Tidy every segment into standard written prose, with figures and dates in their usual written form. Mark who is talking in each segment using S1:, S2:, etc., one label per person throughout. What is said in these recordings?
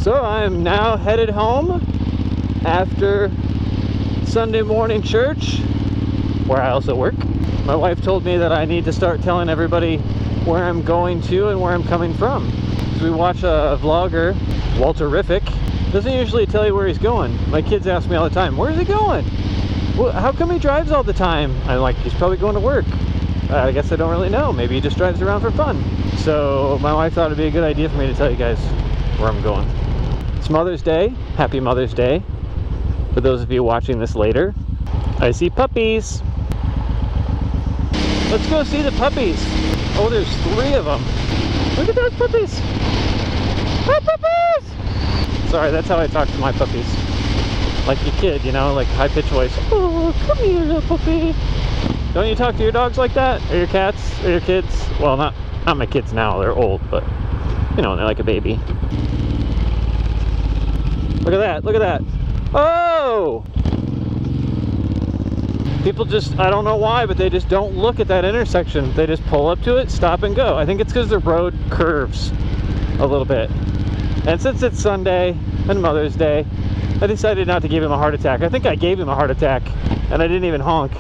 S1: So I'm now headed home after Sunday morning church, where I also work. My wife told me that I need to start telling everybody where I'm going to and where I'm coming from. So we watch a vlogger, Walterific, doesn't usually tell you where he's going. My kids ask me all the time, where's he going? Well, how come he drives all the time? I'm like, he's probably going to work. I guess I don't really know. Maybe he just drives around for fun. So my wife thought it'd be a good idea for me to tell you guys where I'm going. It's Mother's Day. Happy Mother's Day. For those of you watching this later. I see puppies. Let's go see the puppies. Oh, there's 3 of them. Look at those puppies. Oh, puppies! Sorry, that's how I talk to my puppies. Like your kid, you know, like high-pitched voice. Oh, come here, little puppy. Don't you talk to your dogs like that? Or your cats? Or your kids? Well, not my kids now. They're old, but, you know, they're like a baby. Look at that. Look at that. Oh! People just, I don't know why, but they just don't look at that intersection. They just pull up to it, stop and go. I think it's because the road curves a little bit. And since it's Sunday and Mother's Day, I decided not to give him a heart attack. I think I gave him a heart attack, and I didn't even honk.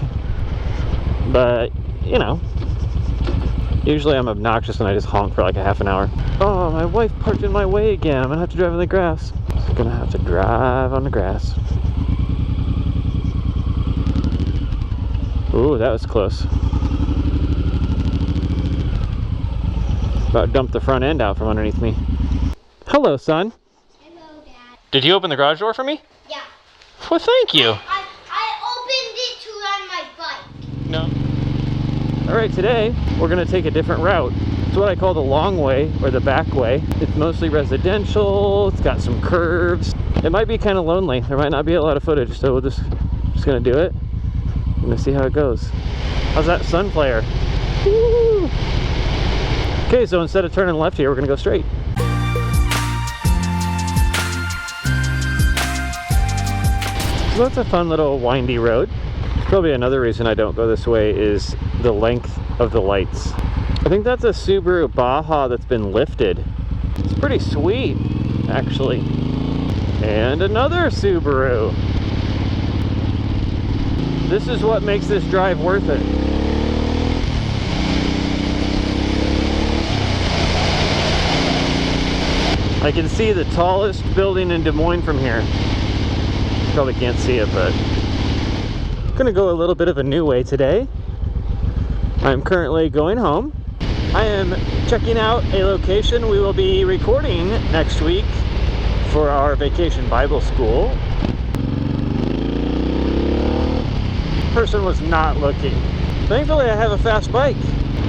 S1: But, you know, usually I'm obnoxious and I just honk for like a half an hour. Oh, my wife parked in my way again. I'm gonna have to drive in the grass. I'm gonna have to drive on the grass. Ooh, that was close. About dumped the front end out from underneath me. Hello, son.
S2: Hello, Dad.
S1: Did you open the garage door for me?
S2: Yeah.
S1: Well, thank you.
S2: I opened it to ride my bike.
S1: No. All right, today we're gonna take a different route. It's what I call the long way, or the back way. It's mostly residential. It's got some curves. It might be kind of lonely. There might not be a lot of footage, so we're just gonna do it. I'm gonna see how it goes. How's that sun flare? Woo! Okay, so instead of turning left here, we're gonna go straight. So that's a fun little windy road. Probably another reason I don't go this way is the length of the lights. I think that's a Subaru Baja that's been lifted. It's pretty sweet, actually. And another Subaru. This is what makes this drive worth it. I can see the tallest building in Des Moines from here. Probably can't see it, but I'm gonna go a little bit of a new way today. I'm currently going home. I am checking out a location we will be recording next week for our vacation Bible school. Person was not looking. Thankfully I have a fast bike.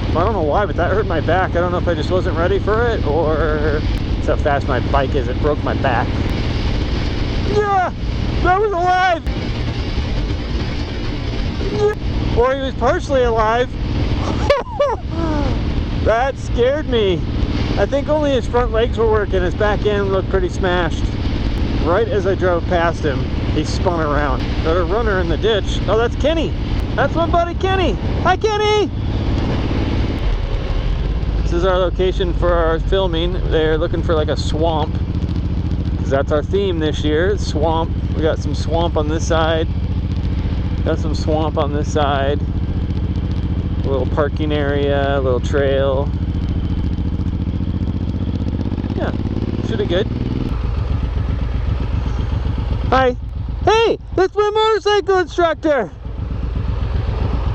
S1: I don't know why, but that hurt my back. I don't know if I just wasn't ready for it or it's how fast my bike is. It broke my back. Yeah! That was alive! Yeah. Or he was partially alive. That scared me. I think only his front legs were working. His back end looked pretty smashed. Right as I drove past him, he spun around. Got a runner in the ditch. Oh, that's Kenny. That's my buddy Kenny. Hi, Kenny. This is our location for our filming. They're looking for like a swamp, because that's our theme this year, swamp. We got some swamp on this side. Got some swamp on this side. A little parking area, a little trail. Yeah, should be good. Hi. Hey, that's my motorcycle instructor.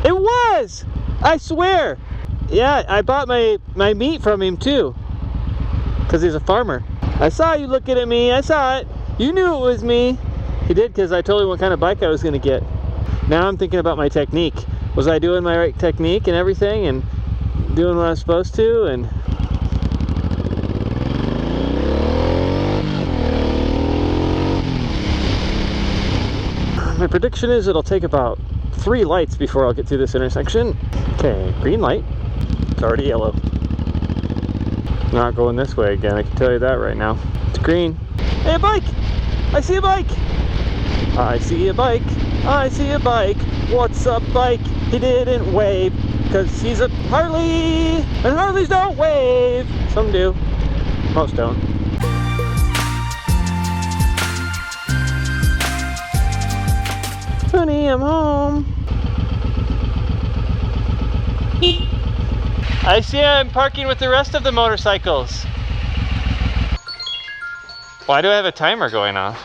S1: It was. I swear. Yeah, I bought my meat from him too, because he's a farmer. I saw you looking at me. I saw it. You knew it was me. He did, because I told him what kind of bike I was going to get. Now I'm thinking about my technique. Was I doing my right technique and everything and doing what I was supposed to? And my prediction is it'll take about 3 lights before I'll get through this intersection. Okay, green light. It's already yellow. Not going this way again, I can tell you that right now. It's green. Hey, a bike! I see a bike! I see a bike. I see a bike. What's up, bike? He didn't wave, because he's a Harley, and Harleys don't wave. Some do, most don't. I'm home. I see I'm parking with the rest of the motorcycles. Why do I have a timer going off?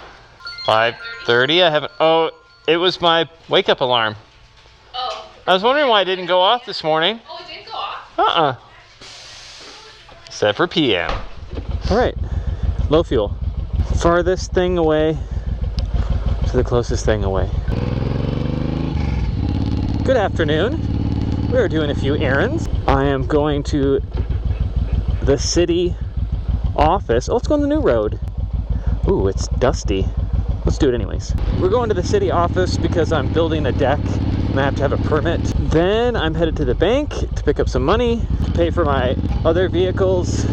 S1: 5:30? I haven't. Oh, it was my wake up alarm.
S3: Oh.
S1: I was wondering why it didn't go off this morning.
S3: Oh, it didn't go off?
S1: Set for PM. All right, low fuel. Farthest thing away to the closest thing away. Good afternoon. We are doing a few errands. I am going to the city office. Oh, let's go on the new road. Ooh, it's dusty. Let's do it anyways. We're going to the city office because I'm building a deck and I have to have a permit. Then I'm headed to the bank to pick up some money to pay for my other vehicle's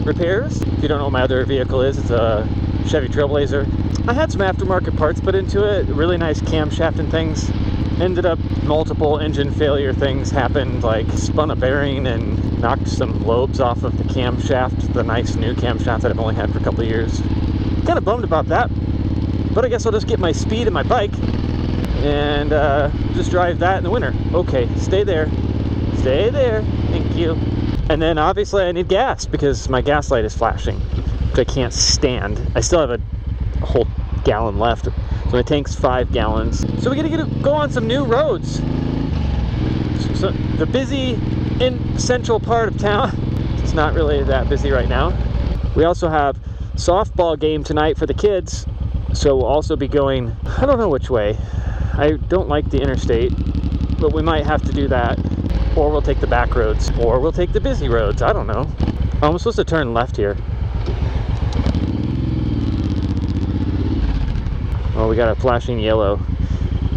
S1: repairs. If you don't know what my other vehicle is, it's a Chevy Trailblazer. I had some aftermarket parts put into it, really nice camshaft and things. Ended up multiple engine failure things happened, like spun a bearing and knocked some lobes off of the camshaft, the nice new camshaft that I've only had for a couple of years. Kind of bummed about that, but I guess I'll just get my speed and my bike and just drive that in the winter. Okay, stay there. Stay there. Thank you. And then obviously I need gas because my gas light is flashing, which I can't stand. I still have a whole gallon left. So my tank's 5 gallons. So we gotta go on some new roads. So the busy in central part of town, it's not really that busy right now. We also have softball game tonight for the kids. So we'll also be going, I don't know which way. I don't like the interstate, but we might have to do that. Or we'll take the back roads, or we'll take the busy roads. I don't know. Oh, I'm supposed to turn left here. Oh, we got a flashing yellow.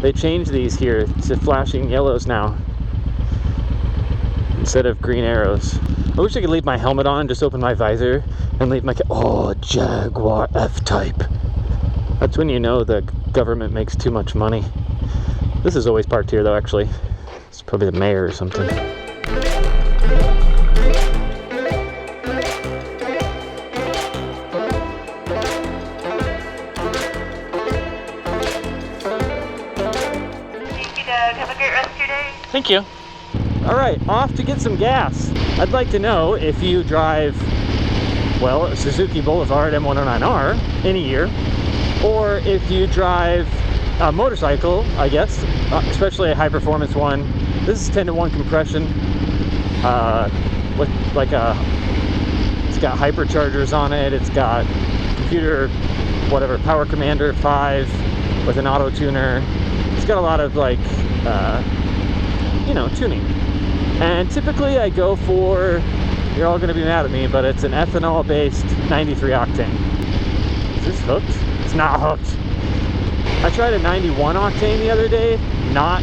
S1: They changed these here to flashing yellows now instead of green arrows. I wish I could leave my helmet on, just open my visor, and leave my oh, Jaguar F-Type. That's when you know the government makes too much money. This is always parked here though, actually. It's probably the mayor or something. Thank you. All right, off to get some gas. I'd like to know if you drive, well, a Suzuki Boulevard M109R any year, or if you drive a motorcycle, I guess, especially a high-performance one. This is 10-to-1 compression with like it's got hyperchargers on it. It's got computer, whatever, Power Commander 5 with an auto tuner. It's got a lot of like, you know, tuning. And typically I go for, you're all gonna be mad at me, but it's an ethanol based 93 octane. Is this hooked? It's not hooked. I tried a 91 octane the other day, not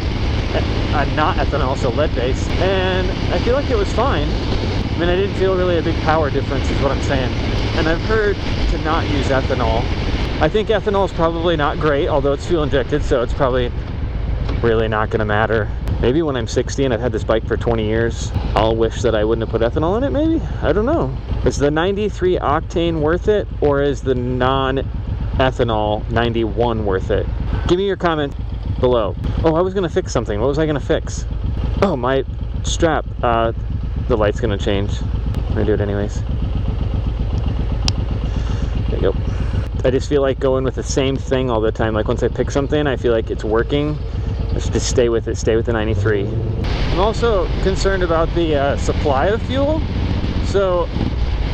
S1: ethanol, so lead based, and I feel like it was fine. I mean, I didn't feel really a big power difference is what I'm saying. And I've heard to not use ethanol. I think ethanol is probably not great, although it's fuel injected, so it's probably really not gonna matter. Maybe when I'm 60 and I've had this bike for 20 years, I'll wish that I wouldn't have put ethanol in it, maybe? I don't know. Is the 93 octane worth it, or is the non-ethanol 91 worth it? Give me your comment below. Oh, I was gonna fix something. What was I gonna fix? Oh, my strap. The light's gonna change. I'm gonna do it anyways. There you go. I just feel like going with the same thing all the time. Like once I pick something, I feel like it's working. Just stay with it, stay with the 93. I'm also concerned about the supply of fuel. So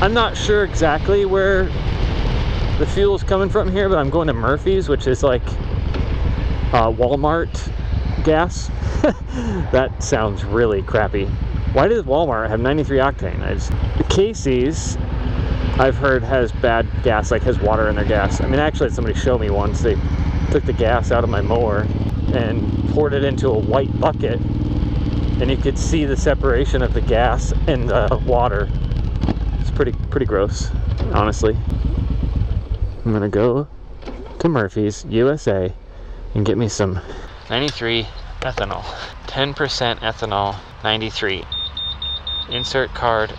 S1: I'm not sure exactly where the fuel is coming from here, but I'm going to Murphy's, which is like Walmart gas. That sounds really crappy. Why does Walmart have 93 octane? Casey's, I've heard, has bad gas, like has water in their gas. I mean, actually somebody showed me once. They took the gas out of my mower and poured it into a white bucket, and you could see the separation of the gas and the water. It's pretty gross, honestly. I'm gonna go to Murphy's USA and get me some 93 ethanol, 10% ethanol, 93. Insert card,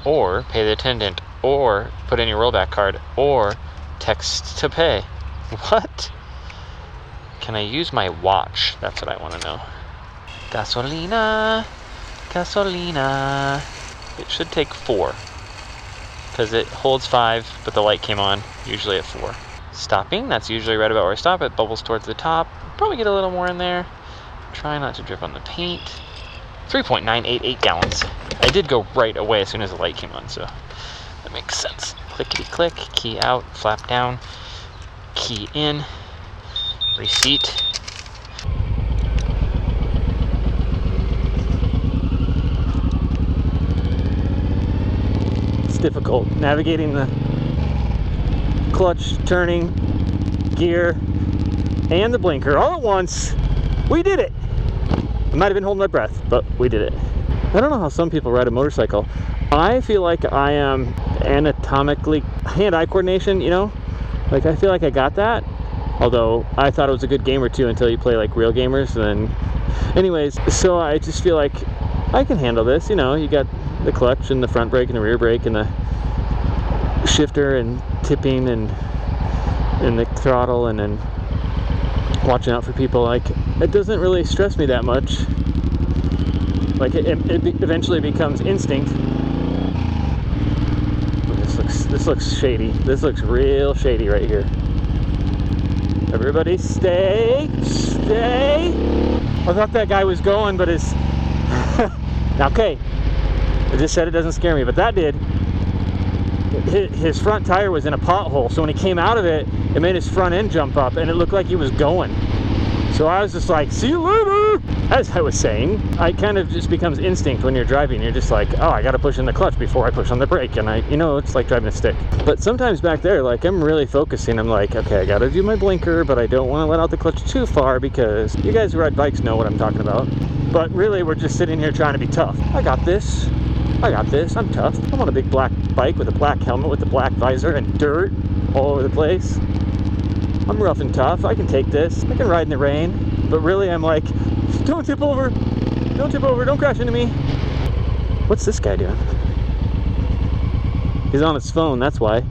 S1: or pay the attendant, or put in your rollback card, or text to pay. What? Can I use my watch? That's what I want to know. Gasolina, gasolina. It should take 4. Because it holds 5, but the light came on, usually at 4. Stopping, that's usually right about where I stop. It bubbles towards the top. Probably get a little more in there. Try not to drip on the paint. 3.988 gallons. I did go right away as soon as the light came on, so that makes sense. Clickety click, key out, flap down, key in, receipt. It's difficult navigating the clutch, turning, gear, and the blinker all at once. We did it! I might have been holding my breath, but we did it. I don't know how some people ride a motorcycle. I feel like I am anatomically, hand-eye coordination, you know? Like, I feel like I got that. Although, I thought it was a good game or two until you play, like, real gamers. And then, anyways, so I just feel like I can handle this, you know? You got the clutch and the front brake and the rear brake and the shifter and tipping and the throttle, and then watching out for people. Like, it doesn't really stress me that much. Like, it eventually becomes instinct. This looks shady. This looks real shady right here. Everybody stay. I thought that guy was going, but his okay, I just said it doesn't scare me, but that did. His front tire was in a pothole, so when he came out of it, it made his front end jump up, and it looked like he was going. So I was just like, see you later! As I was saying, it kind of just becomes instinct when you're driving. You're just like, oh, I gotta push in the clutch before I push on the brake, and you know, it's like driving a stick. But sometimes back there, like, I'm really focusing. I'm like, okay, I gotta do my blinker, but I don't want to let out the clutch too far, because you guys who ride bikes know what I'm talking about. But really, we're just sitting here trying to be tough. I got this, I'm tough. I'm on a big black bike with a black helmet with a black visor and dirt all over the place. I'm rough and tough, I can take this, I can ride in the rain. But really, I'm like, don't tip over, don't crash into me. What's this guy doing? He's on his phone, that's why.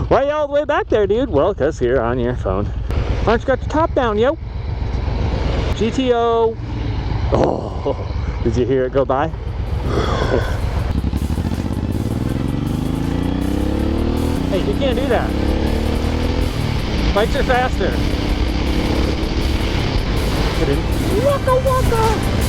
S1: Why are you all the way back there, dude? Well, because you're on your phone. Why don't you got your top down, yo? GTO. Oh, did you hear it go by? Hey, you can't do that. Bikes are faster. Waka waka.